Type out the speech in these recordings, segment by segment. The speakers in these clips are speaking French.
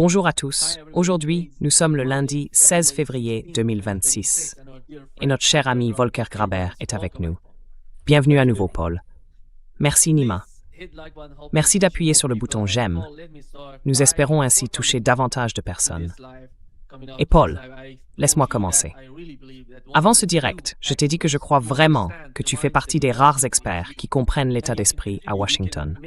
Bonjour à tous. Aujourd'hui, nous sommes le lundi 16 février 2026 et notre cher ami Volker Graber est avec nous. Bienvenue à nouveau, Paul. Merci, Nima. Merci d'appuyer sur le bouton j'aime. Nous espérons ainsi toucher davantage de personnes. Et Paul, laisse-moi commencer. Avant ce direct, je t'ai dit que je crois vraiment que tu fais partie des rares experts qui comprennent l'état d'esprit à Washington.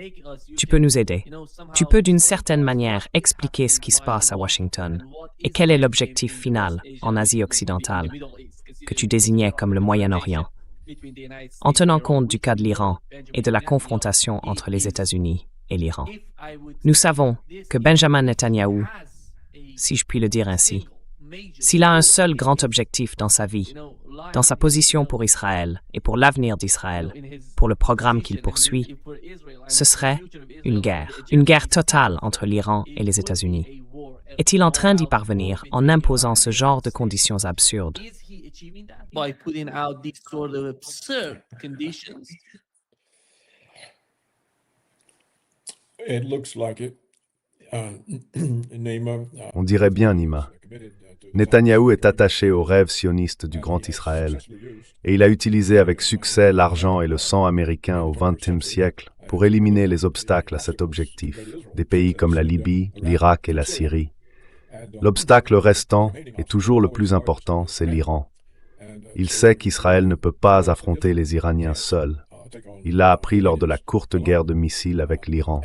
Tu peux nous aider. Tu peux d'une certaine manière expliquer ce qui se passe à Washington et quel est l'objectif final en Asie occidentale, que tu désignais comme le Moyen-Orient, en tenant compte du cas de l'Iran et de la confrontation entre les États-Unis et l'Iran. Nous savons que Benjamin Netanyahou, si je puis le dire ainsi, s'il a un seul grand objectif dans sa vie, dans sa position pour Israël et pour l'avenir d'Israël, pour le programme qu'il poursuit, ce serait une guerre totale entre l'Iran et les États-Unis. Est-il en train d'y parvenir en imposant ce genre de conditions absurdes? On dirait bien, Nima. Netanyahou est attaché au rêve sioniste du Grand Israël, et il a utilisé avec succès l'argent et le sang américain au XXe siècle pour éliminer les obstacles à cet objectif, des pays comme la Libye, l'Irak et la Syrie. L'obstacle restant, et toujours le plus important, c'est l'Iran. Il sait qu'Israël ne peut pas affronter les Iraniens seul. Il l'a appris lors de la courte guerre de missiles avec l'Iran.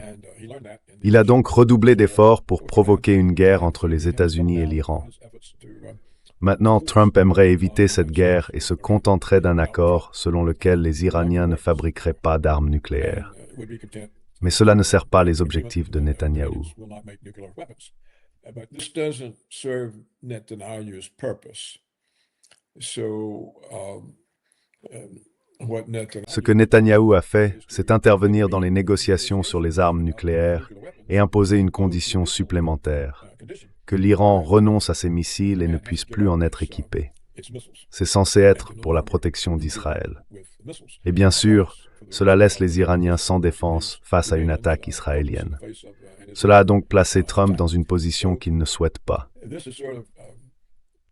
Il a donc redoublé d'efforts pour provoquer une guerre entre les États-Unis et l'Iran. Maintenant, Trump aimerait éviter cette guerre et se contenterait d'un accord selon lequel les Iraniens ne fabriqueraient pas d'armes nucléaires. Mais cela ne sert pas les objectifs de Netanyahou. Ce que Netanyahou a fait, c'est intervenir dans les négociations sur les armes nucléaires et imposer une condition supplémentaire, que l'Iran renonce à ses missiles et ne puisse plus en être équipé. C'est censé être pour la protection d'Israël. Et bien sûr, cela laisse les Iraniens sans défense face à une attaque israélienne. Cela a donc placé Trump dans une position qu'il ne souhaite pas.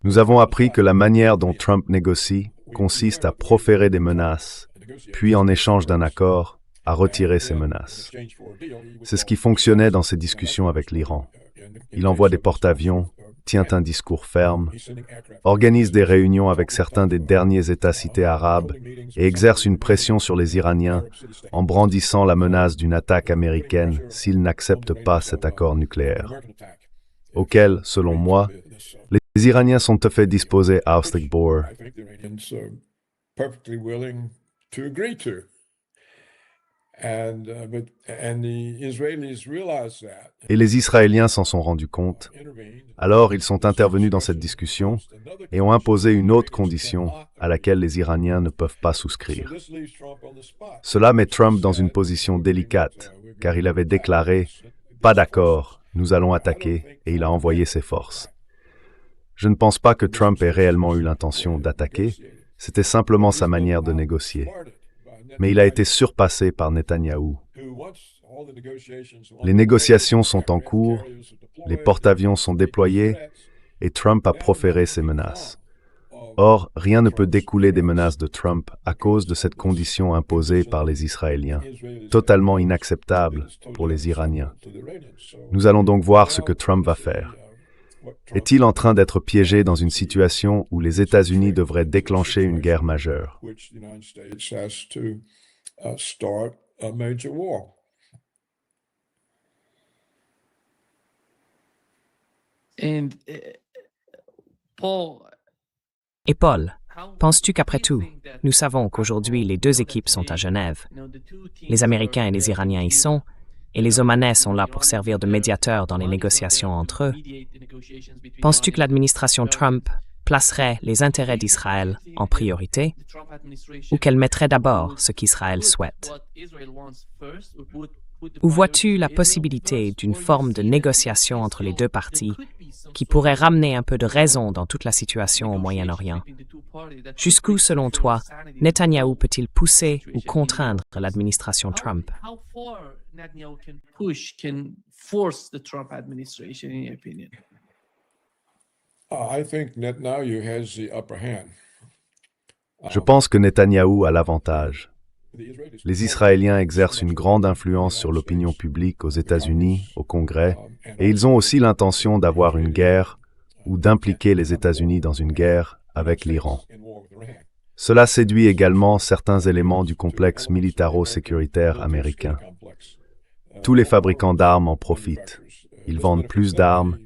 Nous avons appris que la manière dont Trump négocie consiste à proférer des menaces, puis en échange d'un accord, à retirer ces menaces. C'est ce qui fonctionnait dans ses discussions avec l'Iran. Il envoie des porte-avions, tient un discours ferme, organise des réunions avec certains des derniers États-cités arabes et exerce une pression sur les Iraniens en brandissant la menace d'une attaque américaine s'ils n'acceptent pas cet accord nucléaire, auquel, selon moi, les Iraniens sont tout à fait disposés à Ausstieg-Bohr. Et les Israéliens s'en sont rendus compte. Alors, ils sont intervenus dans cette discussion et ont imposé une autre condition à laquelle les Iraniens ne peuvent pas souscrire. Cela met Trump dans une position délicate, car il avait déclaré « Pas d'accord, nous allons attaquer » et il a envoyé ses forces. Je ne pense pas que Trump ait réellement eu l'intention d'attaquer, c'était simplement sa manière de négocier. Mais il a été surpassé par Netanyahou. Les négociations sont en cours, les porte-avions sont déployés et Trump a proféré ses menaces. Or, rien ne peut découler des menaces de Trump à cause de cette condition imposée par les Israéliens, totalement inacceptable pour les Iraniens. Nous allons donc voir ce que Trump va faire. Est-il en train d'être piégé dans une situation où les États-Unis devraient déclencher une guerre majeure? Et Paul, penses-tu qu'après tout, nous savons qu'aujourd'hui les deux équipes sont à Genève, les Américains et les Iraniens y sont, et les Omanais sont là pour servir de médiateurs dans les négociations entre eux. Penses-tu que l'administration Trump placerait les intérêts d'Israël en priorité, ou qu'elle mettrait d'abord ce qu'Israël souhaite? Ou vois-tu la possibilité d'une forme de négociation entre les deux parties qui pourrait ramener un peu de raison dans toute la situation au Moyen-Orient? Jusqu'où, selon toi, Netanyahou peut-il pousser ou contraindre l'administration Trump? Je pense que Netanyahou a l'avantage. Les Israéliens exercent une grande influence sur l'opinion publique aux États-Unis, au Congrès, et ils ont aussi l'intention d'avoir une guerre ou d'impliquer les États-Unis dans une guerre avec l'Iran. Cela séduit également certains éléments du complexe militaro-sécuritaire américain. Tous les fabricants d'armes en profitent. Ils vendent plus d'armes,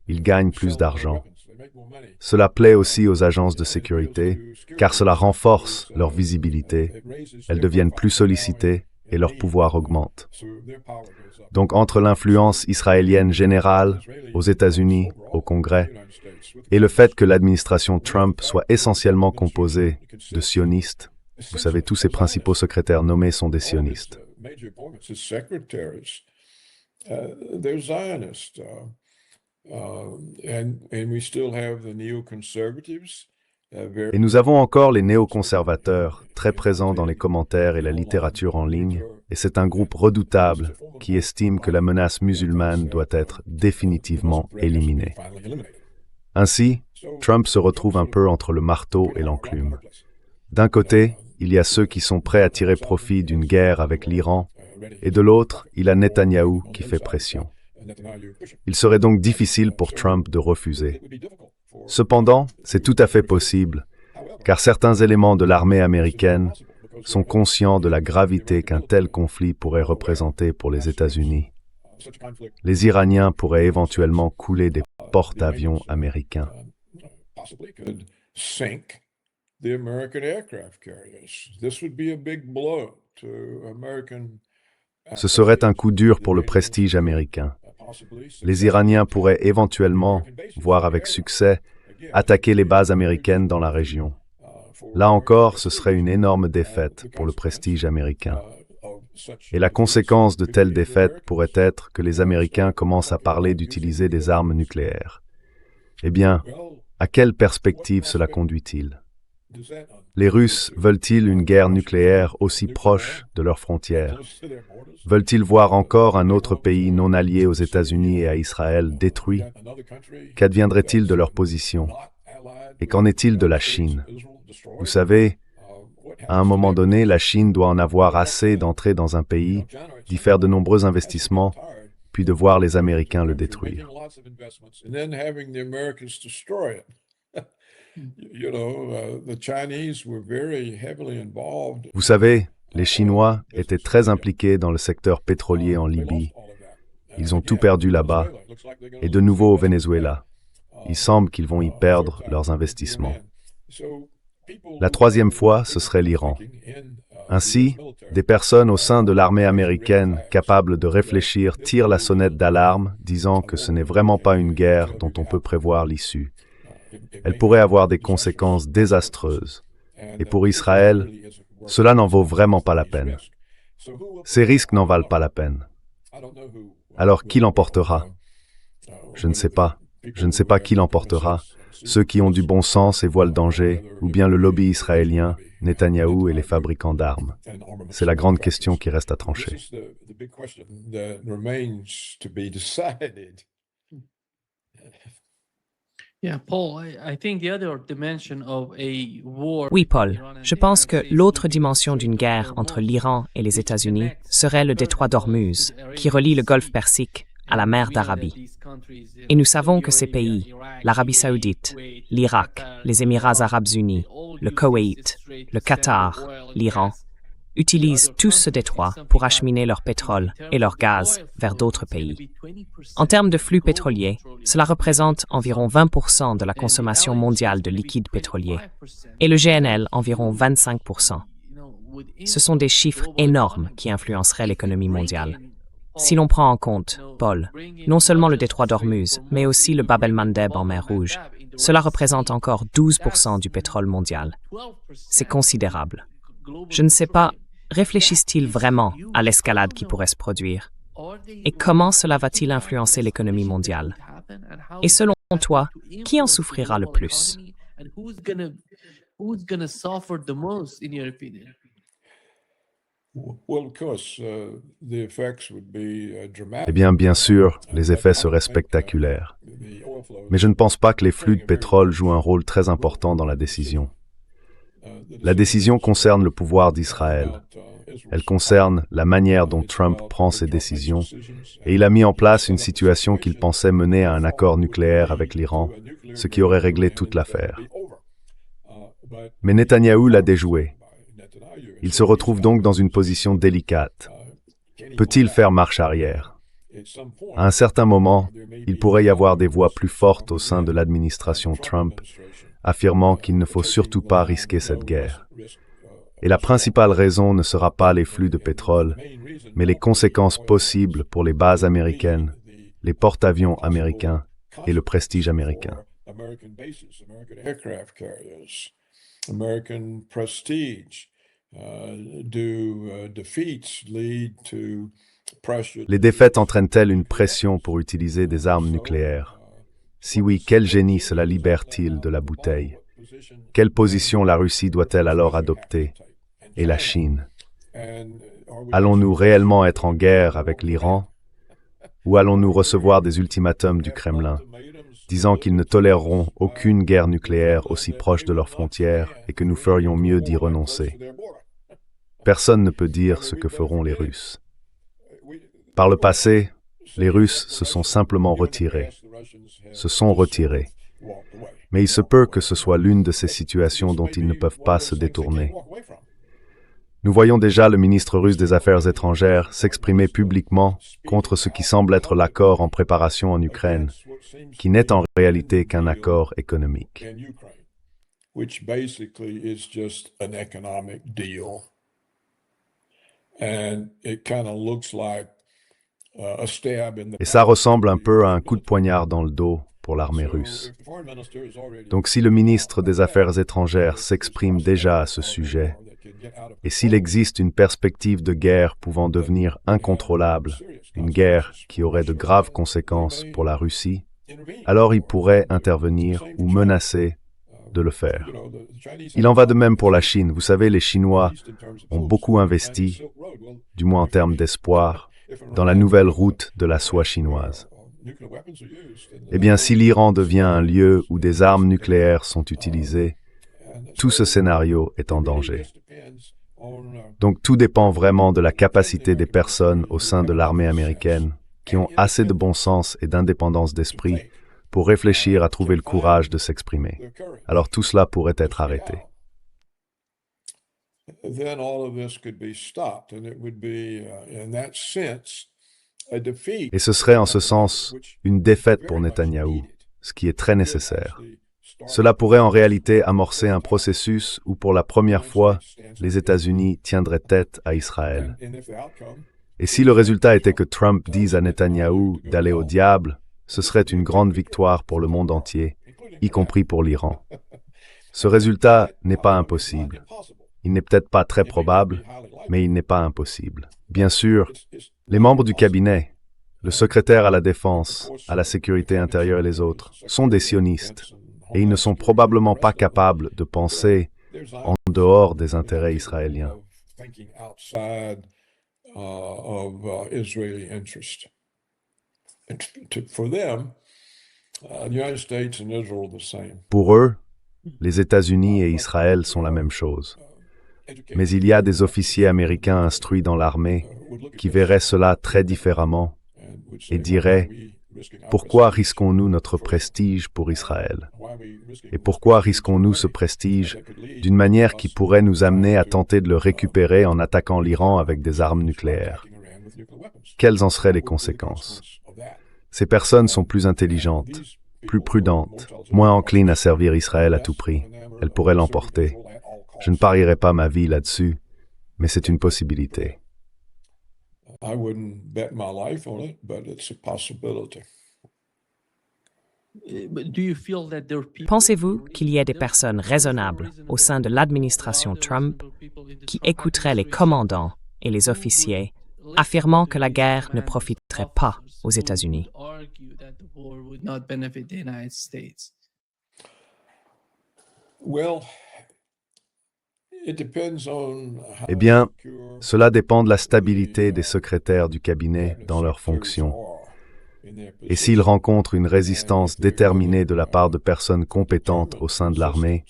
ils gagnent plus d'argent. Cela plaît aussi aux agences de sécurité, car cela renforce leur visibilité, elles deviennent plus sollicitées et leur pouvoir augmente. Donc entre l'influence israélienne générale, aux États-Unis, au Congrès, et le fait que l'administration Trump soit essentiellement composée de sionistes, vous savez, tous ses principaux secrétaires nommés sont des sionistes. Et nous avons encore les néoconservateurs, très présents dans les commentaires et la littérature en ligne, et c'est un groupe redoutable qui estime que la menace musulmane doit être définitivement éliminée. Ainsi, Trump se retrouve un peu entre le marteau et l'enclume. D'un côté, il y a ceux qui sont prêts à tirer profit d'une guerre avec l'Iran, et de l'autre, il a Netanyahou qui fait pression. Il serait donc difficile pour Trump de refuser. Cependant, c'est tout à fait possible, car certains éléments de l'armée américaine sont conscients de la gravité qu'un tel conflit pourrait représenter pour les États-Unis. Les Iraniens pourraient éventuellement couler des porte-avions américains. Ce serait un coup dur pour le prestige américain. Les Iraniens pourraient éventuellement, voire avec succès, attaquer les bases américaines dans la région. Là encore, ce serait une énorme défaite pour le prestige américain. Et la conséquence de telles défaites pourrait être que les Américains commencent à parler d'utiliser des armes nucléaires. Eh bien, à quelle perspective cela conduit-il? Les Russes veulent-ils une guerre nucléaire aussi proche de leurs frontières? Veulent-ils voir encore un autre pays non allié aux États-Unis et à Israël détruit? Qu'adviendrait-il de leur position? Et qu'en est-il de la Chine? Vous savez, à un moment donné, la Chine doit en avoir assez d'entrer dans un pays, d'y faire de nombreux investissements, puis de voir les Américains le détruire. Vous savez, les Chinois étaient très impliqués dans le secteur pétrolier en Libye. Ils ont tout perdu là-bas, et de nouveau au Venezuela. Il semble qu'ils vont y perdre leurs investissements. La troisième fois, ce serait l'Iran. Ainsi, des personnes au sein de l'armée américaine capables de réfléchir tirent la sonnette d'alarme, disant que ce n'est vraiment pas une guerre dont on peut prévoir l'issue. Elle pourrait avoir des conséquences désastreuses. Et pour Israël, cela n'en vaut vraiment pas la peine. Ces risques n'en valent pas la peine. Alors qui l'emportera? Je ne sais pas. Je ne sais pas qui l'emportera. Ceux qui ont du bon sens et voient le danger, ou bien le lobby israélien, Netanyahou et les fabricants d'armes. C'est la grande question qui reste à trancher. Oui, Paul, je pense que l'autre dimension d'une guerre entre l'Iran et les États-Unis serait le détroit d'Ormuz, qui relie le golfe Persique à la mer d'Arabie. Et nous savons que ces pays, l'Arabie saoudite, l'Irak, les Émirats arabes unis, le Koweït, le Qatar, l'Iran, utilisent tous ce détroit pour acheminer leur pétrole et leur gaz vers d'autres pays. En termes de flux pétroliers, cela représente environ 20% de la consommation mondiale de liquide pétrolier et le GNL environ 25%. Ce sont des chiffres énormes qui influenceraient l'économie mondiale. Si l'on prend en compte, Paul, non seulement le détroit d'Ormuz, mais aussi le Bab el-Mandeb en mer Rouge, cela représente encore 12% du pétrole mondial. C'est considérable. Je ne sais pas, réfléchissent-ils vraiment à l'escalade qui pourrait se produire? Et comment cela va-t-il influencer l'économie mondiale? Et selon toi, qui en souffrira le plus? Eh bien sûr, les effets seraient spectaculaires. Mais je ne pense pas que les flux de pétrole jouent un rôle très important dans la décision. La décision concerne le pouvoir d'Israël. Elle concerne la manière dont Trump prend ses décisions, et il a mis en place une situation qu'il pensait mener à un accord nucléaire avec l'Iran, ce qui aurait réglé toute l'affaire. Mais Netanyahou l'a déjoué. Il se retrouve donc dans une position délicate. Peut-il faire marche arrière? À un certain moment, il pourrait y avoir des voix plus fortes au sein de l'administration Trump, affirmant qu'il ne faut surtout pas risquer cette guerre. Et la principale raison ne sera pas les flux de pétrole, mais les conséquences possibles pour les bases américaines, les porte-avions américains et le prestige américain. Les défaites entraînent-elles une pression pour utiliser des armes nucléaires? Si oui, quel génie cela libère-t-il de la bouteille? Quelle position la Russie doit-elle alors adopter? Et la Chine? Allons-nous réellement être en guerre avec l'Iran? Ou allons-nous recevoir des ultimatums du Kremlin, disant qu'ils ne toléreront aucune guerre nucléaire aussi proche de leurs frontières et que nous ferions mieux d'y renoncer? Personne ne peut dire ce que feront les Russes. Par le passé, les Russes se sont simplement retirés. Mais il se peut que ce soit l'une de ces situations dont ils ne peuvent pas se détourner. Nous voyons déjà le ministre russe des Affaires étrangères s'exprimer publiquement contre ce qui semble être l'accord en préparation en Ukraine, qui n'est en réalité qu'un accord économique. Et ça ressemble un peu à un coup de poignard dans le dos pour l'armée russe. Donc si le ministre des Affaires étrangères s'exprime déjà à ce sujet, et s'il existe une perspective de guerre pouvant devenir incontrôlable, une guerre qui aurait de graves conséquences pour la Russie, alors il pourrait intervenir ou menacer de le faire. Il en va de même pour la Chine. Vous savez, les Chinois ont beaucoup investi, du moins en termes d'espoir, dans la nouvelle route de la soie chinoise. Eh bien, si l'Iran devient un lieu où des armes nucléaires sont utilisées, tout ce scénario est en danger. Donc tout dépend vraiment de la capacité des personnes au sein de l'armée américaine qui ont assez de bon sens et d'indépendance d'esprit pour réfléchir à trouver le courage de s'exprimer. Alors tout cela pourrait être arrêté. Et ce serait en ce sens une défaite pour Netanyahou, ce qui est très nécessaire. Cela pourrait en réalité amorcer un processus où pour la première fois, les États-Unis tiendraient tête à Israël. Et si le résultat était que Trump dise à Netanyahou d'aller au diable, ce serait une grande victoire pour le monde entier, y compris pour l'Iran. Ce résultat n'est pas impossible. Il n'est peut-être pas très probable, mais il n'est pas impossible. Bien sûr, les membres du cabinet, le secrétaire à la défense, à la sécurité intérieure et les autres, sont des sionistes, et ils ne sont probablement pas capables de penser en dehors des intérêts israéliens. Pour eux, les États-Unis et Israël sont la même chose. Mais il y a des officiers américains instruits dans l'armée qui verraient cela très différemment et diraient « Pourquoi risquons-nous notre prestige pour Israël? Et pourquoi risquons-nous ce prestige d'une manière qui pourrait nous amener à tenter de le récupérer en attaquant l'Iran avec des armes nucléaires? Quelles en seraient les conséquences? Ces personnes sont plus intelligentes, plus prudentes, moins enclines à servir Israël à tout prix. Elles pourraient l'emporter. Je ne parierai pas ma vie là-dessus, mais c'est une possibilité. Pensez-vous qu'il y ait des personnes raisonnables au sein de l'administration Trump qui écouteraient les commandants et les officiers affirmant que la guerre ne profiterait pas aux États-Unis? Eh bien, cela dépend de la stabilité des secrétaires du cabinet dans leurs fonctions. Et s'ils rencontrent une résistance déterminée de la part de personnes compétentes au sein de l'armée,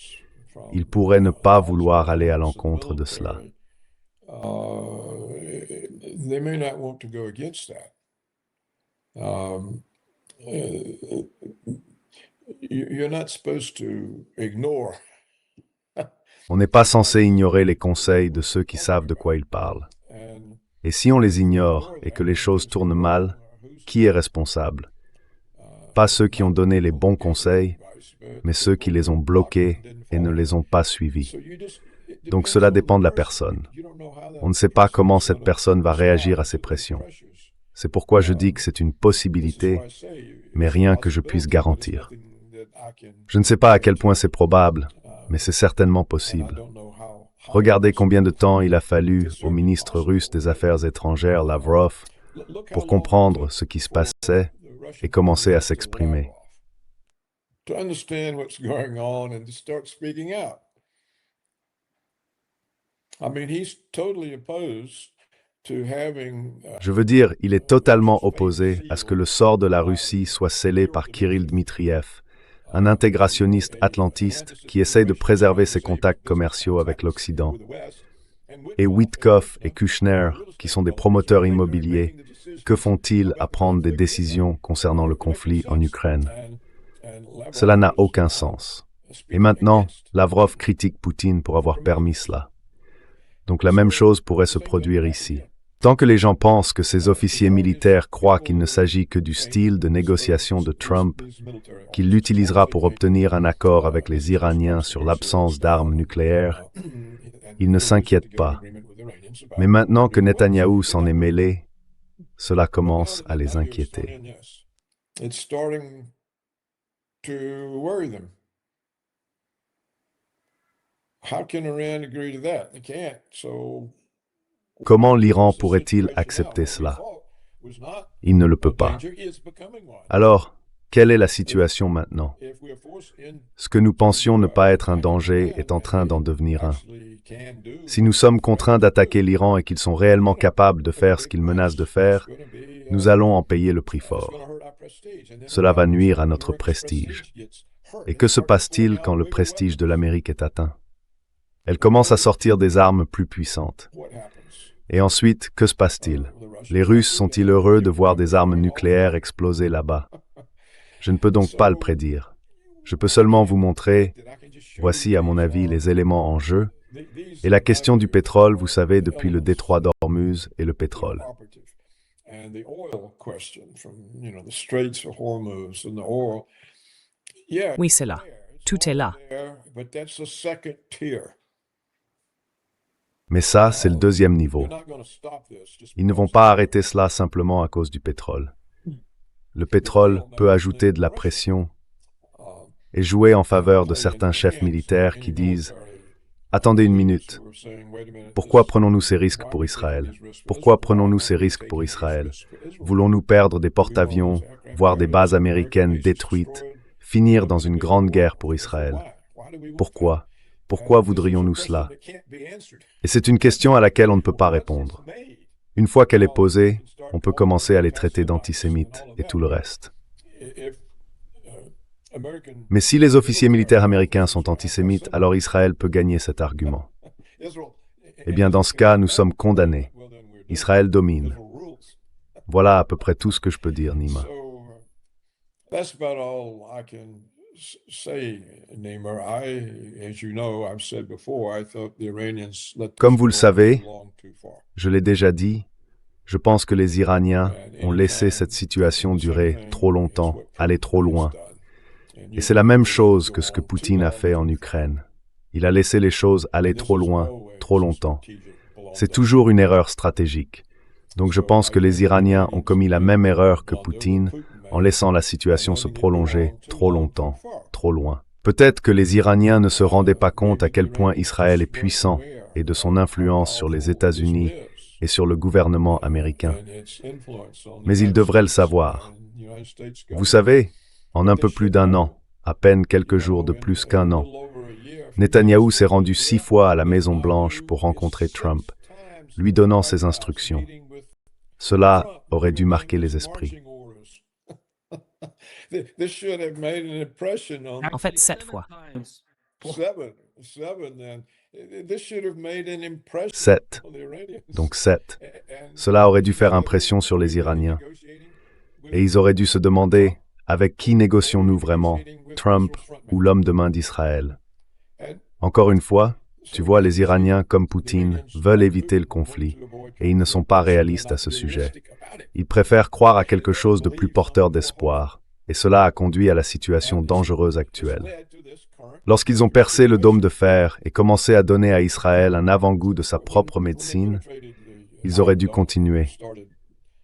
ils pourraient ne pas vouloir aller à l'encontre de cela. On n'est pas censé ignorer les conseils de ceux qui savent de quoi ils parlent. Et si on les ignore et que les choses tournent mal, qui est responsable? Pas ceux qui ont donné les bons conseils, mais ceux qui les ont bloqués et ne les ont pas suivis. Donc cela dépend de la personne. On ne sait pas comment cette personne va réagir à ces pressions. C'est pourquoi je dis que c'est une possibilité, mais rien que je puisse garantir. Je ne sais pas à quel point c'est probable, mais c'est certainement possible. Regardez combien de temps il a fallu au ministre russe des Affaires étrangères, Lavrov, pour comprendre ce qui se passait et commencer à s'exprimer. Je veux dire, il est totalement opposé à ce que le sort de la Russie soit scellé par Kirill Dmitriev, un intégrationniste atlantiste qui essaye de préserver ses contacts commerciaux avec l'Occident, et Witkoff et Kushner, qui sont des promoteurs immobiliers. Que font-ils à prendre des décisions concernant le conflit en Ukraine? Cela n'a aucun sens. Et maintenant, Lavrov critique Poutine pour avoir permis cela. Donc la même chose pourrait se produire ici. Tant que les gens pensent que ces officiers militaires croient qu'il ne s'agit que du style de négociation de Trump, qu'il l'utilisera pour obtenir un accord avec les Iraniens sur l'absence d'armes nucléaires, ils ne s'inquiètent pas. Mais maintenant que Netanyahou s'en est mêlé, cela commence à les inquiéter. Comment l'Iran pourrait-il accepter cela? Il ne le peut pas. Alors, quelle est la situation maintenant? Ce que nous pensions ne pas être un danger est en train d'en devenir un. Si nous sommes contraints d'attaquer l'Iran et qu'ils sont réellement capables de faire ce qu'ils menacent de faire, nous allons en payer le prix fort. Cela va nuire à notre prestige. Et que se passe-t-il quand le prestige de l'Amérique est atteint? Elle commence à sortir des armes plus puissantes. Et ensuite, que se passe-t-il? Les Russes sont-ils heureux de voir des armes nucléaires exploser là-bas? Je ne peux donc pas le prédire. Je peux seulement vous montrer, voici à mon avis les éléments en jeu, et la question du pétrole, vous savez, depuis le détroit d'Ormuz et le pétrole. Oui, c'est là. Tout est là. Mais ça, c'est le deuxième niveau. Ils ne vont pas arrêter cela simplement à cause du pétrole. Le pétrole peut ajouter de la pression et jouer en faveur de certains chefs militaires qui disent « Attendez une minute. Pourquoi prenons-nous ces risques pour Israël? Pourquoi prenons-nous ces risques pour Israël? Voulons-nous perdre des porte-avions, voire des bases américaines détruites, finir dans une grande guerre pour Israël? Pourquoi? Pourquoi voudrions-nous cela? » Et c'est une question à laquelle on ne peut pas répondre. Une fois qu'elle est posée, on peut commencer à les traiter d'antisémites et tout le reste. Mais si les officiers militaires américains sont antisémites, alors Israël peut gagner cet argument. Eh bien, dans ce cas, nous sommes condamnés. Israël domine. Voilà à peu près tout ce que je peux dire, Nima. Comme vous le savez, je l'ai déjà dit, je pense que les Iraniens ont laissé cette situation durer trop longtemps, aller trop loin. Et c'est la même chose que ce que Poutine a fait en Ukraine. Il a laissé les choses aller trop loin, trop longtemps. C'est toujours une erreur stratégique. Donc je pense que les Iraniens ont commis la même erreur que Poutine en laissant la situation se prolonger trop longtemps, trop loin. Peut-être que les Iraniens ne se rendaient pas compte à quel point Israël est puissant et de son influence sur les États-Unis et sur le gouvernement américain. Mais ils devraient le savoir. Vous savez, en un peu plus d'un an, à peine quelques jours de plus qu'un an, Netanyahou s'est rendu 6 fois à la Maison-Blanche pour rencontrer Trump, lui donnant ses instructions. Cela aurait dû marquer les esprits. En fait, 7 fois. 7. Donc 7. Cela aurait dû faire impression sur les Iraniens. Et ils auraient dû se demander, avec qui négocions-nous vraiment, Trump ou l'homme de main d'Israël? Encore une fois, tu vois, les Iraniens, comme Poutine, veulent éviter le conflit, et ils ne sont pas réalistes à ce sujet. Ils préfèrent croire à quelque chose de plus porteur d'espoir, et cela a conduit à la situation dangereuse actuelle. Lorsqu'ils ont percé le dôme de fer et commencé à donner à Israël un avant-goût de sa propre médecine, ils auraient dû continuer.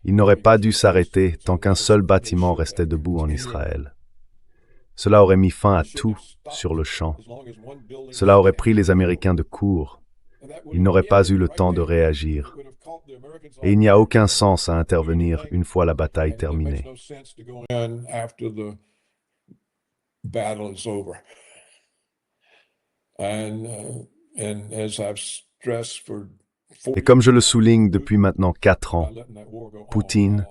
Ils n'auraient pas dû s'arrêter tant qu'un seul bâtiment restait debout en Israël. Cela aurait mis fin à tout sur le champ. Cela aurait pris les Américains de court. Ils n'auraient pas eu le temps de réagir. Et il n'y a aucun sens à intervenir une fois la bataille terminée. Et comme je le souligne depuis maintenant 4 ans, Poutine,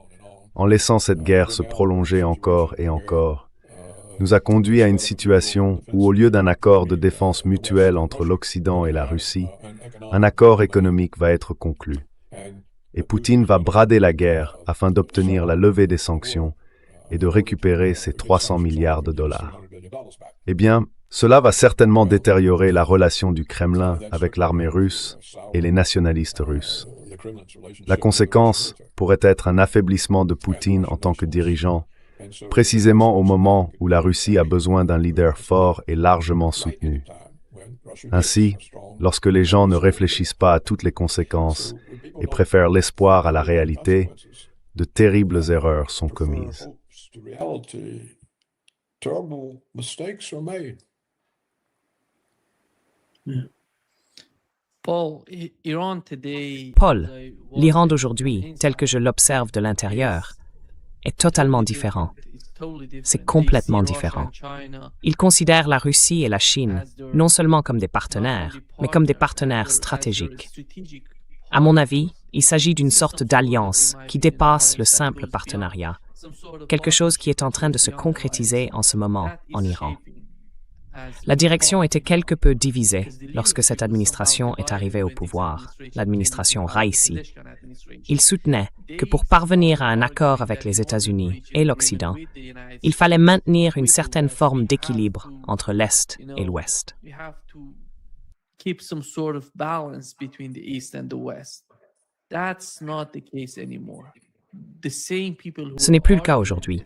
en laissant cette guerre se prolonger encore et encore, nous a conduit à une situation où, au lieu d'un accord de défense mutuelle entre l'Occident et la Russie, un accord économique va être conclu. Et Poutine va brader la guerre afin d'obtenir la levée des sanctions et de récupérer ses 300 milliards de dollars. Eh bien, cela va certainement détériorer la relation du Kremlin avec l'armée russe et les nationalistes russes. La conséquence pourrait être un affaiblissement de Poutine en tant que dirigeant, précisément au moment où la Russie a besoin d'un leader fort et largement soutenu. Ainsi, lorsque les gens ne réfléchissent pas à toutes les conséquences et préfèrent l'espoir à la réalité, de terribles erreurs sont commises. Paul, l'Iran d'aujourd'hui, tel que je l'observe de l'intérieur, est totalement différent. C'est complètement différent. Il considère la Russie et la Chine non seulement comme des partenaires, mais comme des partenaires stratégiques. À mon avis, il s'agit d'une sorte d'alliance qui dépasse le simple partenariat, quelque chose qui est en train de se concrétiser en ce moment en Iran. La direction était quelque peu divisée lorsque cette administration est arrivée au pouvoir, l'administration Raisi. Il soutenait que pour parvenir à un accord avec les États-Unis et l'Occident, il fallait maintenir une certaine forme d'équilibre entre l'Est et l'Ouest. Ce n'est plus le cas aujourd'hui.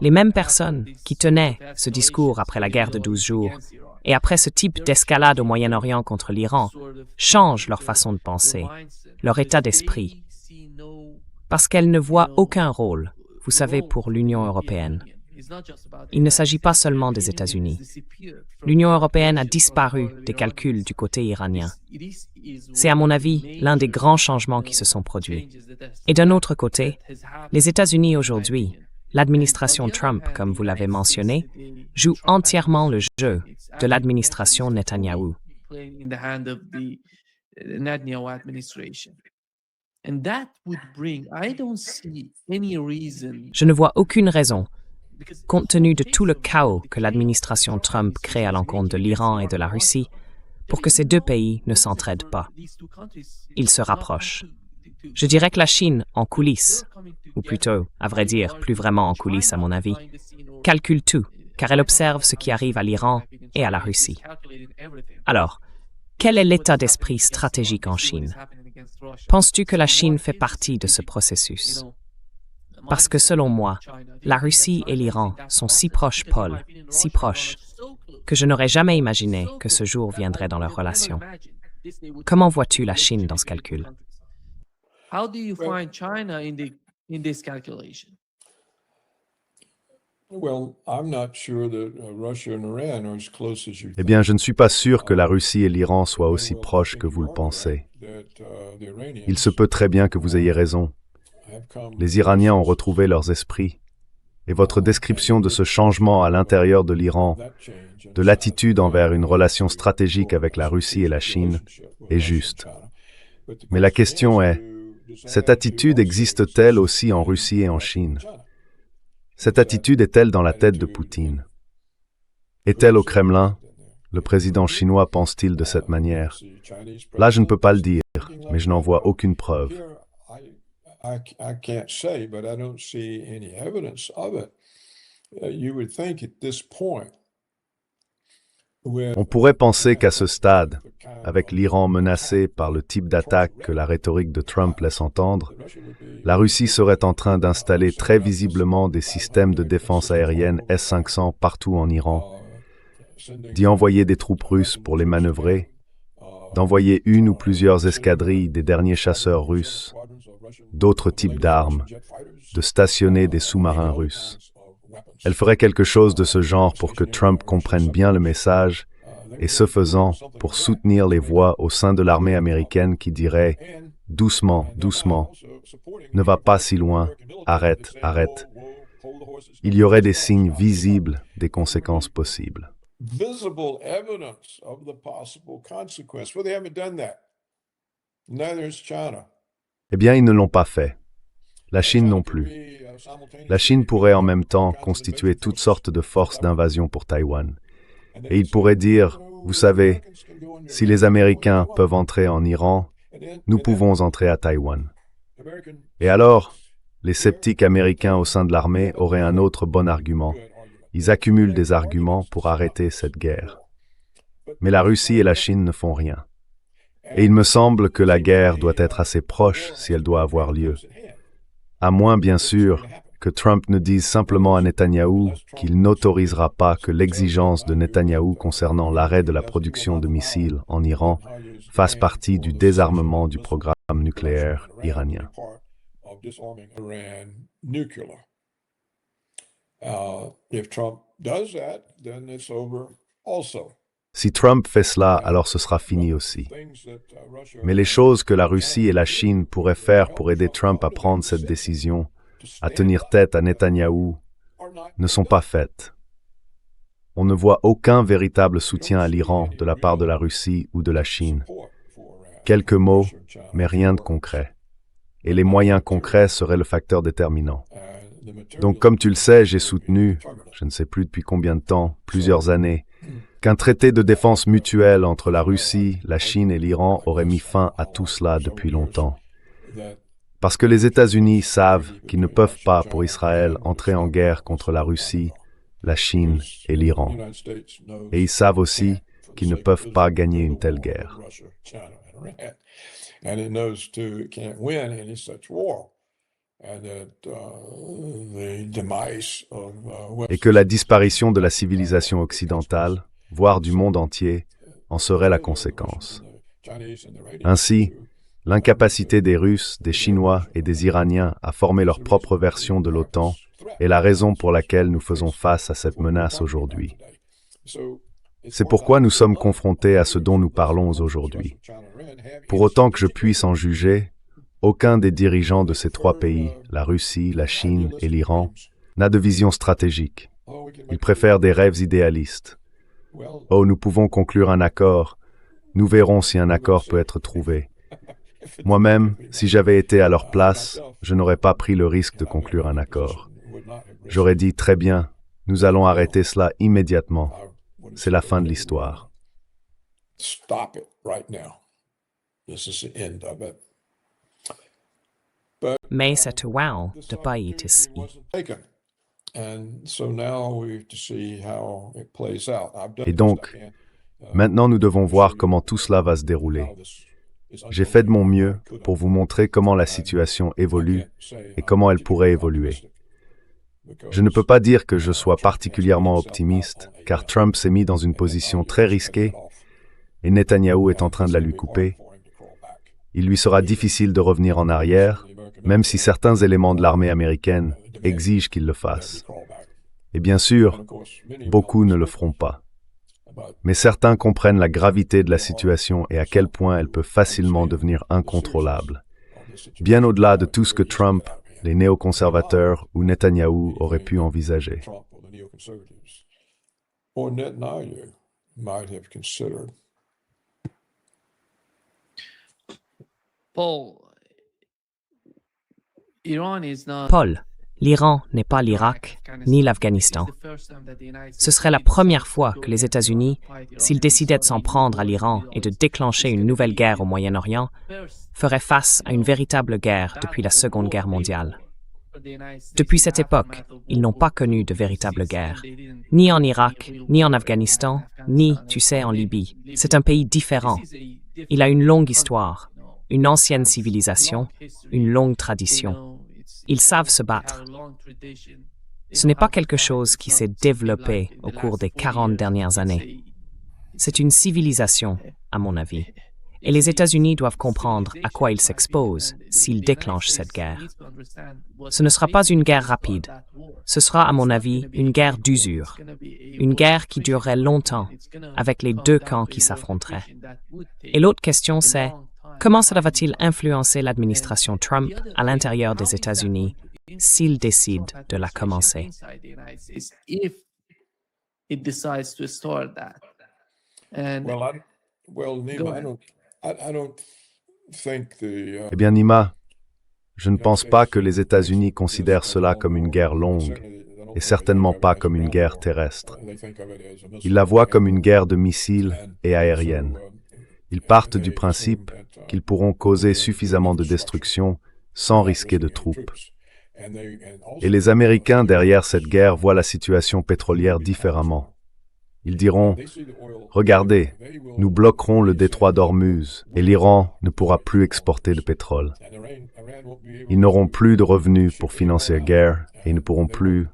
Les mêmes personnes qui tenaient ce discours après la guerre de 12 jours et après ce type d'escalade au Moyen-Orient contre l'Iran changent leur façon de penser, leur état d'esprit, parce qu'elles ne voient aucun rôle, vous savez, pour l'Union européenne. Il ne s'agit pas seulement des États-Unis. L'Union européenne a disparu des calculs du côté iranien. C'est à mon avis l'un des grands changements qui se sont produits. Et d'un autre côté, les États-Unis aujourd'hui, l'administration Trump, comme vous l'avez mentionné, joue entièrement le jeu de l'administration Netanyahou. Je ne vois aucune raison, compte tenu de tout le chaos que l'administration Trump crée à l'encontre de l'Iran et de la Russie, pour que ces deux pays ne s'entraident pas. Ils se rapprochent. Je dirais que la Chine, en coulisses, ou plutôt, à vrai dire, plus vraiment en coulisses à mon avis, calcule tout, car elle observe ce qui arrive à l'Iran et à la Russie. Alors, quel est l'état d'esprit stratégique en Chine? Penses-tu que la Chine fait partie de ce processus? Parce que selon moi, la Russie et l'Iran sont si proches, Paul, si proches, que je n'aurais jamais imaginé que ce jour viendrait dans leur relation. Comment vois-tu la Chine dans ce calcul? Eh bien, je ne suis pas sûr que la Russie et l'Iran soient aussi proches que vous le pensez. Il se peut très bien que vous ayez raison. Les Iraniens ont retrouvé leurs esprits, Et votre description de ce changement à l'intérieur de l'Iran, de l'attitude envers une relation stratégique avec la Russie et la Chine, est juste. Mais la question est, cette attitude existe-t-elle aussi en Russie et en Chine? Cette attitude est-elle dans la tête de Poutine? Est-elle au Kremlin? Le président chinois pense-t-il de cette manière? Là, je ne peux pas le dire, mais je n'en vois aucune preuve. On pourrait penser qu'à ce stade, avec l'Iran menacé par le type d'attaque que la rhétorique de Trump laisse entendre, la Russie serait en train d'installer très visiblement des systèmes de défense aérienne S-500 partout en Iran, d'y envoyer des troupes russes pour les manœuvrer, d'envoyer une ou plusieurs escadrilles des derniers chasseurs russes, d'autres types d'armes, de stationner des sous-marins russes. Elle ferait quelque chose de ce genre pour que Trump comprenne bien le message et, ce faisant, pour soutenir les voix au sein de l'armée américaine qui diraient « Doucement, doucement, ne va pas si loin, arrête, arrête ». Il y aurait des signes visibles des conséquences possibles. Eh bien, ils ne l'ont pas fait. La Chine non plus. La Chine pourrait en même temps constituer toutes sortes de forces d'invasion pour Taïwan. Et il pourrait dire, vous savez, si les Américains peuvent entrer en Iran, nous pouvons entrer à Taïwan. Et alors, les sceptiques américains au sein de l'armée auraient un autre bon argument. Ils accumulent des arguments pour arrêter cette guerre. Mais la Russie et la Chine ne font rien. Et il me semble que la guerre doit être assez proche si elle doit avoir lieu. À moins, bien sûr, que Trump ne dise simplement à Netanyahou qu'il n'autorisera pas que l'exigence de Netanyahou concernant l'arrêt de la production de missiles en Iran fasse partie du désarmement du programme nucléaire iranien. Si Trump fait cela, alors ce sera fini aussi. Mais les choses que la Russie et la Chine pourraient faire pour aider Trump à prendre cette décision, à tenir tête à Netanyahou, ne sont pas faites. On ne voit aucun véritable soutien à l'Iran de la part de la Russie ou de la Chine. Quelques mots, mais rien de concret. Et les moyens concrets seraient le facteur déterminant. Donc, comme tu le sais, j'ai soutenu, je ne sais plus depuis combien de temps, plusieurs années, qu'un traité de défense mutuelle entre la Russie, la Chine et l'Iran aurait mis fin à tout cela depuis longtemps. Parce que les États-Unis savent qu'ils ne peuvent pas, pour Israël, entrer en guerre contre la Russie, la Chine et l'Iran. Et ils savent aussi qu'ils ne peuvent pas gagner une telle guerre. Et que la disparition de la civilisation occidentale, voire du monde entier, en serait la conséquence. Ainsi, l'incapacité des Russes, des Chinois et des Iraniens à former leur propre version de l'OTAN est la raison pour laquelle nous faisons face à cette menace aujourd'hui. C'est pourquoi nous sommes confrontés à ce dont nous parlons aujourd'hui. Pour autant que je puisse en juger, aucun des dirigeants de ces trois pays, la Russie, la Chine et l'Iran, n'a de vision stratégique. Ils préfèrent des rêves idéalistes. Oh, nous pouvons conclure un accord. Nous verrons si un accord peut être trouvé. Moi-même, si j'avais été à leur place, je n'aurais pas pris le risque de conclure un accord. J'aurais dit, très bien, nous allons arrêter cela immédiatement. C'est la fin de l'histoire. Mais c'est wow de pas y être ici. Et donc, maintenant nous devons voir comment tout cela va se dérouler. J'ai fait de mon mieux pour vous montrer comment la situation évolue et comment elle pourrait évoluer. Je ne peux pas dire que je sois particulièrement optimiste, car Trump s'est mis dans une position très risquée et Netanyahou est en train de la lui couper. Il lui sera difficile de revenir en arrière, même si certains éléments de l'armée américaine exigent qu'il le fasse. Et bien sûr, beaucoup ne le feront pas. Mais certains comprennent la gravité de la situation et à quel point elle peut facilement devenir incontrôlable. Bien au-delà de tout ce que Trump les néoconservateurs ou Netanyahou auraient pu envisager. Paul, l'Iran n'est pas l'Irak ni l'Afghanistan. Ce serait la première fois que les États-Unis, s'ils décidaient de s'en prendre à l'Iran et de déclencher une nouvelle guerre au Moyen-Orient, feraient face à une véritable guerre depuis la Seconde Guerre mondiale. Depuis cette époque, ils n'ont pas connu de véritable guerre, ni en Irak, ni en Afghanistan, ni, tu sais, en Libye. C'est un pays différent. Il a une longue histoire, une ancienne civilisation, une longue tradition. Ils savent se battre. Ce n'est pas quelque chose qui s'est développé au cours des 40 dernières années. C'est une civilisation, à mon avis. Et les États-Unis doivent comprendre à quoi ils s'exposent s'ils déclenchent cette guerre. Ce ne sera pas une guerre rapide. Ce sera, à mon avis, une guerre d'usure. Une guerre qui durerait longtemps, avec les deux camps qui s'affronteraient. Et l'autre question, c'est comment cela va-t-il influencer l'administration Trump à l'intérieur des États-Unis s'il décide de la commencer? Eh bien, Nima, je ne pense pas que les États-Unis considèrent cela comme une guerre longue, et certainement pas comme une guerre terrestre. Ils la voient comme une guerre de missiles et aérienne. Ils partent du principe qu'ils pourront causer suffisamment de destruction sans risquer de troupes. Et les Américains derrière cette guerre voient la situation pétrolière différemment. Ils diront « Regardez, nous bloquerons le détroit d'Ormuz et l'Iran ne pourra plus exporter de pétrole. Ils n'auront plus de revenus pour financer la guerre et ils ne pourront plus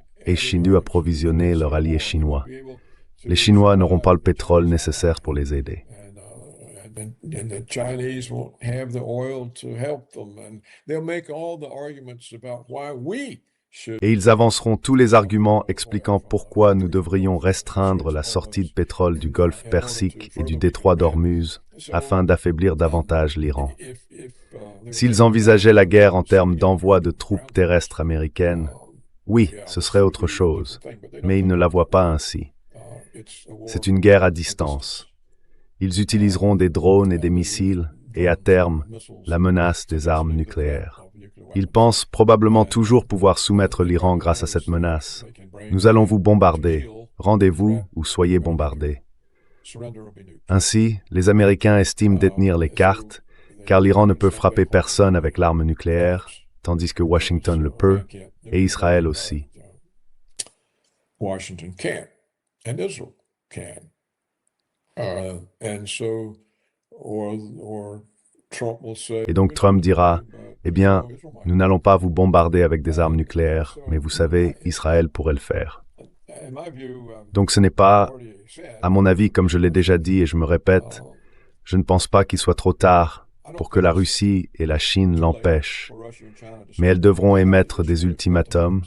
approvisionner leurs alliés chinois. Les Chinois n'auront pas le pétrole nécessaire pour les aider. » And the Chinese won't have the oil to help them, and they'll make all the arguments about why we should. Et ils avanceront tous les arguments expliquant pourquoi nous devrions restreindre la sortie de pétrole du golfe Persique et du détroit d'Ormuz afin d'affaiblir davantage l'Iran. S'ils envisageaient la guerre en termes d'envoi de troupes terrestres américaines, oui, ce serait autre chose, mais ils ne la voient pas ainsi. C'est une guerre à distance. Ils utiliseront des drones et des missiles et, à terme, la menace des armes nucléaires. Ils pensent probablement toujours pouvoir soumettre l'Iran grâce à cette menace. Nous allons vous bombarder. Rendez-vous ou soyez bombardés. Ainsi, les Américains estiment détenir les cartes, car l'Iran ne peut frapper personne avec l'arme nucléaire, tandis que Washington le peut, et Israël aussi. Washington can, and Israel can. Et donc Trump dira, eh bien, nous n'allons pas vous bombarder avec des armes nucléaires, mais vous savez, Israël pourrait le faire. Donc ce n'est pas, à mon avis, comme je l'ai déjà dit et je me répète, je ne pense pas qu'il soit trop tard pour que la Russie et la Chine l'empêchent, mais elles devront émettre des ultimatums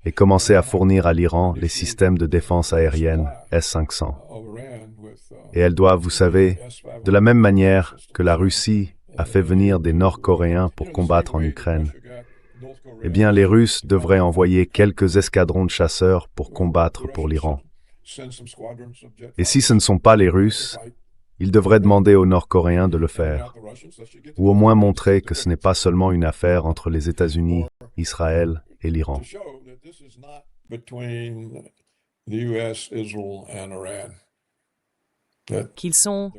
et commencer à fournir à l'Iran les systèmes de défense aérienne S-500. Et elles doivent, vous savez, de la même manière que la Russie a fait venir des Nord-Coréens pour combattre en Ukraine, eh bien les Russes devraient envoyer quelques escadrons de chasseurs pour combattre pour l'Iran. Et si ce ne sont pas les Russes, ils devraient demander aux Nord-Coréens de le faire, ou au moins montrer que ce n'est pas seulement une affaire entre les États-Unis, Israël et l'Iran. Qu'ils sont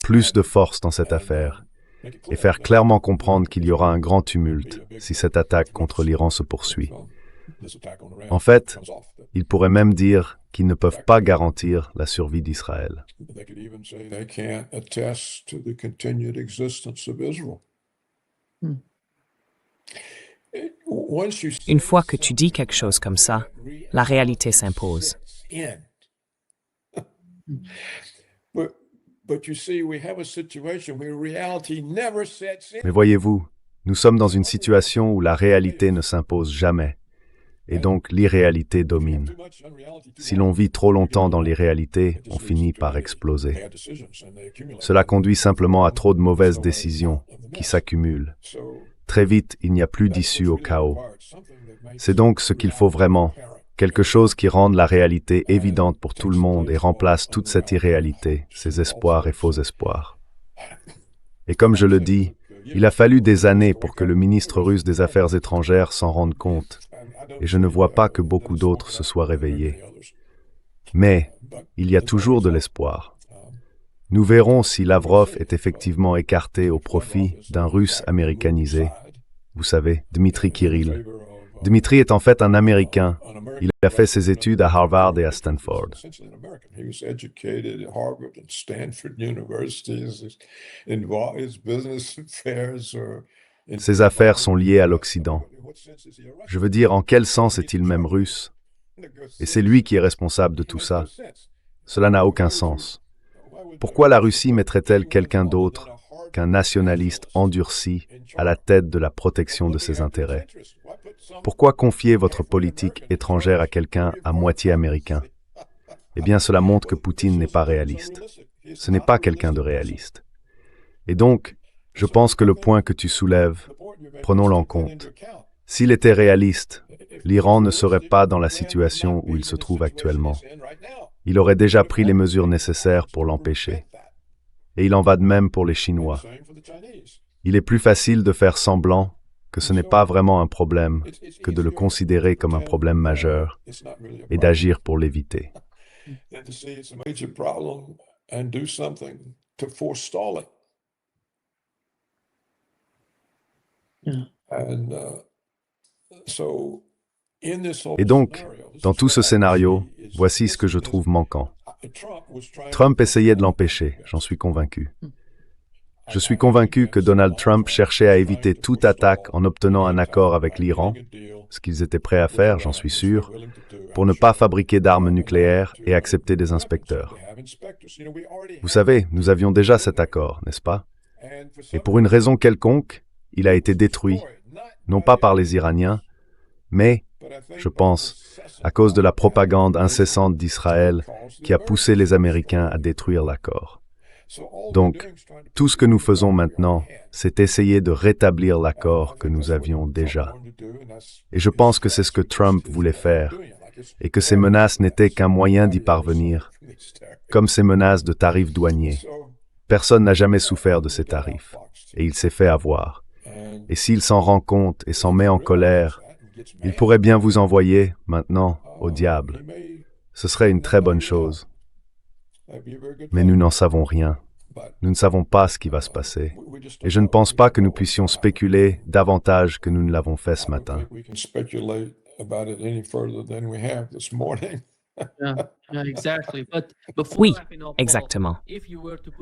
plus de force dans cette affaire et faire clairement comprendre qu'il y aura un grand tumulte si cette attaque contre l'Iran se poursuit. En fait, ils pourraient même dire qu'ils ne peuvent pas garantir la survie d'Israël. Une fois que tu dis quelque chose comme ça, la réalité s'impose. Mais voyez-vous, nous sommes dans une situation où la réalité ne s'impose jamais. et donc l'irréalité domine. Si l'on vit trop longtemps dans l'irréalité, on finit par exploser. Cela conduit simplement à trop de mauvaises décisions qui s'accumulent. Très vite, il n'y a plus d'issue au chaos. C'est donc ce qu'il faut vraiment, quelque chose qui rende la réalité évidente pour tout le monde et remplace toute cette irréalité, ces espoirs et faux espoirs. Et comme je le dis, il a fallu des années pour que le ministre russe des Affaires étrangères s'en rende compte, et je ne vois pas que beaucoup d'autres se soient réveillés. Mais il y a toujours de l'espoir. Nous verrons si Lavrov est effectivement écarté au profit d'un Russe américanisé. Vous savez, Dmitri Kirill. Dmitri est en fait un Américain. Il a fait ses études à Harvard et à Stanford. Ses affaires sont liées à l'Occident. Je veux dire, en quel sens est-il même russe? Et c'est lui qui est responsable de tout ça. Cela n'a aucun sens. Pourquoi la Russie mettrait-elle quelqu'un d'autre qu'un nationaliste endurci à la tête de la protection de ses intérêts? Pourquoi confier votre politique étrangère à quelqu'un à moitié américain? Eh bien, cela montre que Poutine n'est pas réaliste. Ce n'est pas quelqu'un de réaliste. Et donc, je pense que le point que tu soulèves, prenons-le en compte. S'il était réaliste, l'Iran ne serait pas dans la situation où il se trouve actuellement. Il aurait déjà pris les mesures nécessaires pour l'empêcher. Et il en va de même pour les Chinois. Il est plus facile de faire semblant que ce n'est pas vraiment un problème que de le considérer comme un problème majeur et d'agir pour l'éviter. Et donc, dans tout ce scénario, voici ce que je trouve manquant. Trump essayait de l'empêcher, j'en suis convaincu. Je suis convaincu que Donald Trump cherchait à éviter toute attaque en obtenant un accord avec l'Iran, ce qu'ils étaient prêts à faire, j'en suis sûr, pour ne pas fabriquer d'armes nucléaires et accepter des inspecteurs. Vous savez, nous avions déjà cet accord, n'est-ce pas? Et pour une raison quelconque, il a été détruit, non pas par les Iraniens, mais, je pense, à cause de la propagande incessante d'Israël qui a poussé les Américains à détruire l'accord. Donc, tout ce que nous faisons maintenant, c'est essayer de rétablir l'accord que nous avions déjà. Et je pense que c'est ce que Trump voulait faire, et que ces menaces n'étaient qu'un moyen d'y parvenir, comme ces menaces de tarifs douaniers. Personne n'a jamais souffert de ces tarifs, et il s'est fait avoir. Et s'il s'en rend compte et s'en met en colère, il pourrait bien vous envoyer, maintenant, au diable. Ce serait une très bonne chose. Mais nous n'en savons rien. Nous ne savons pas ce qui va se passer. Et je ne pense pas que nous puissions spéculer davantage que nous ne l'avons fait ce matin. Oui, exactement.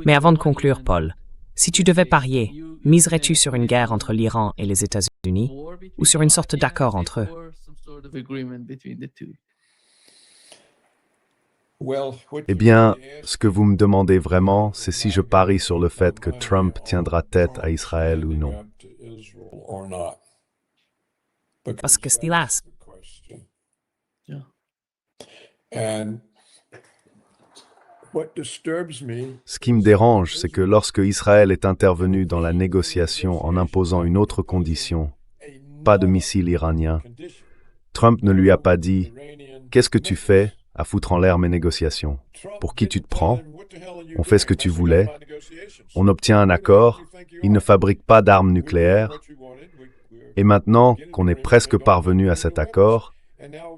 Mais avant de conclure, Paul, si tu devais parier, miserais-tu sur une guerre entre l'Iran et les États-Unis ou sur une sorte d'accord entre eux? Eh bien, ce que vous me demandez vraiment, c'est si je parie sur le fait que Trump tiendra tête à Israël ou non. Parce que Stilas, ce qui me dérange, c'est que lorsque Israël est intervenu dans la négociation en imposant une autre condition, pas de missiles iraniens, Trump ne lui a pas dit « Qu'est-ce que tu fais à foutre en l'air mes négociations? Pour qui tu te prends? On fait ce que tu voulais. On obtient un accord. Il ne fabrique pas d'armes nucléaires. Et maintenant qu'on est presque parvenu à cet accord,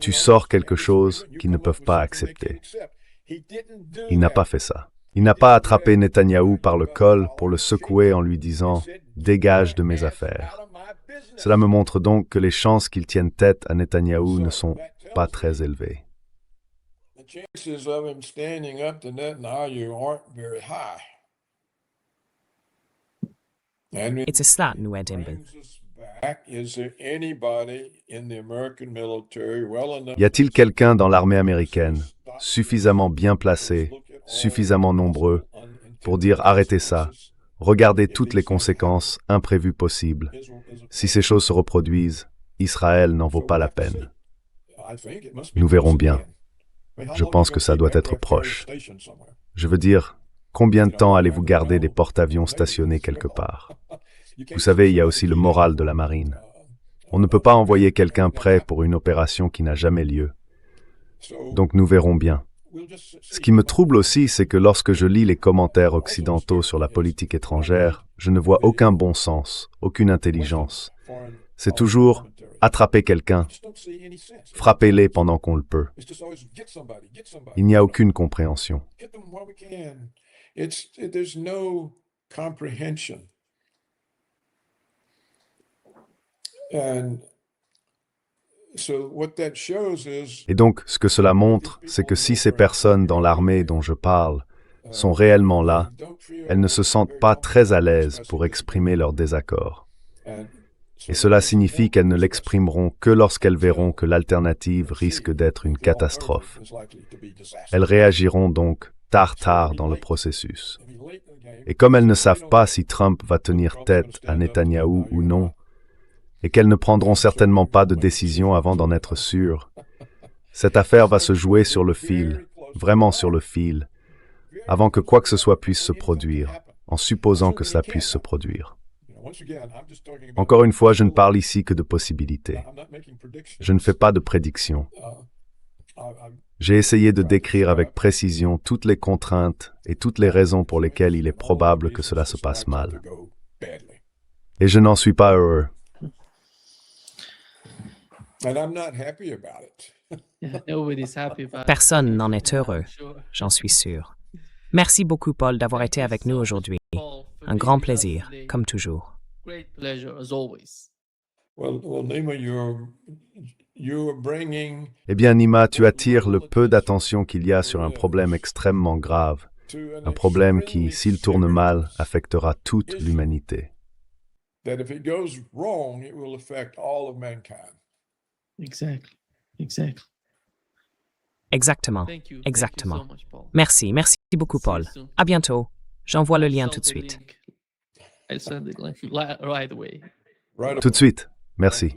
tu sors quelque chose qu'ils ne peuvent pas accepter. » Il n'a pas fait ça. Il n'a pas attrapé Netanyahou par le col pour le secouer en lui disant « Dégage de mes affaires ». Cela me montre donc que les chances qu'il tienne tête à Netanyahou ne sont pas très élevées. et c'est cela, nous aidons. Y a-t-il quelqu'un dans l'armée américaine, suffisamment bien placé, suffisamment nombreux, pour dire « Arrêtez ça, regardez toutes les conséquences imprévues possibles. Si ces choses se reproduisent, Israël n'en vaut pas la peine. » Nous verrons bien. Je pense que ça doit être proche. Je veux dire, combien de temps allez-vous garder des porte-avions stationnés quelque part? Vous savez, il y a aussi le moral de la marine. On ne peut pas envoyer quelqu'un prêt pour une opération qui n'a jamais lieu. Donc nous verrons bien. Ce qui me trouble aussi, c'est que lorsque je lis les commentaires occidentaux sur la politique étrangère, je ne vois aucun bon sens, aucune intelligence. C'est toujours attraper quelqu'un, frappez-les pendant qu'on le peut. Il n'y a aucune compréhension. Et donc, ce que cela montre, c'est que si ces personnes dans l'armée dont je parle sont réellement là, elles ne se sentent pas très à l'aise pour exprimer leur désaccord. Et cela signifie qu'elles ne l'exprimeront que lorsqu'elles verront que l'alternative risque d'être une catastrophe. Elles réagiront donc tard dans le processus. Et comme elles ne savent pas si Trump va tenir tête à Netanyahou ou non, et qu'elles ne prendront certainement pas de décision avant d'en être sûres, cette affaire va se jouer sur le fil, vraiment sur le fil, avant que quoi que ce soit puisse se produire, en supposant que cela puisse se produire. Encore une fois, je ne parle ici que de possibilités. Je ne fais pas de prédictions. J'ai essayé de décrire avec précision toutes les contraintes et toutes les raisons pour lesquelles il est probable que cela se passe mal. Et je n'en suis pas heureux. Personne n'en est heureux, j'en suis sûr. Merci beaucoup, Paul, d'avoir été avec nous aujourd'hui. Un grand plaisir, comme toujours. Eh bien, Nima, tu attires le peu d'attention qu'il y a sur un problème extrêmement grave, un problème qui, s'il tourne mal, affectera toute l'humanité. Exactement. Merci beaucoup, Paul. À bientôt. J'envoie le lien tout de suite. Tout de suite. Merci.